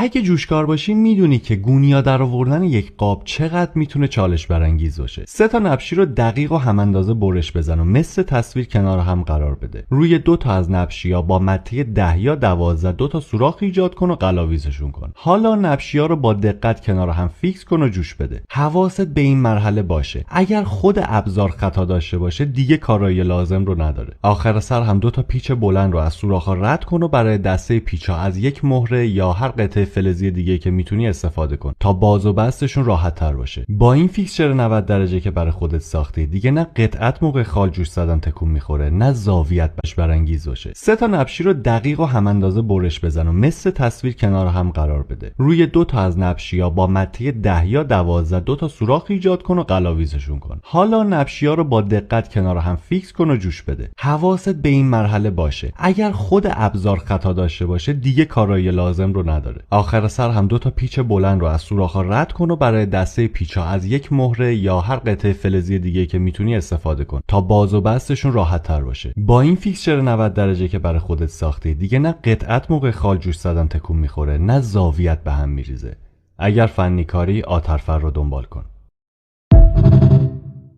اگه جوشکار باشی میدونی که گونیا در آوردن یک قاب چقدر میتونه چالش برانگیز باشه. 3 تا نبشی رو دقیق و هم اندازه برش بزن و مثل تصویر کنار هم قرار بده. روی 2 تا از نبشی‌ها با مته 10 یا 12 2 تا سوراخ ایجاد کن و قلاویزشون کن. حالا نبشی‌ها رو با دقت کنار هم فیکس کن و جوش بده. حواست به این مرحله باشه اگر خود ابزار خطا داشته باشه دیگه کارایی لازم رو نداره. آخر سر هم 2 تا پیچ بلند رو از سوراخ‌ها رد کن و برای دسته پیچ‌ها از یک مهره یا هر قطعه فلزی دیگه که میتونی استفاده کن تا باز و بستشون راحت تر باشه. با این فیکسچر 90 درجه که برای خودت ساختی دیگه نه قطعت موقع خال جوش زدن تکون میخوره نه زاویت باش برانگیز باشه. 3 تا نبشی رو دقیق و هم اندازه برش بزن و مثل تصویر کنار هم قرار بده. روی 2 تا از نبشی‌ها با مته 10 یا 12 2 تا سوراخ ایجاد کن و قلاویزشون کن. حالا نبشی‌ها رو با دقت کنار هم فیکس کن و جوش بده. حواست به این مرحله باشه اگر خود ابزار خطا داشته باشه دیگه کارایی لازم رو نداره. آخر سر هم 2 تا پیچ بلند رو از سوراخ‌ها رد کن و برای دسته پیچ‌ها از یک مهره یا هر قطعه فلزی دیگه که میتونی استفاده کن تا باز و بستشون راحت تر باشه. با این فیکسچر 90 درجه که برای خودت ساختی دیگه نه قطعت موقع خال جوش زدن تکون میخوره نه زاویت به هم میریزه. اگر فنی کاری آترفر رو دنبال کن.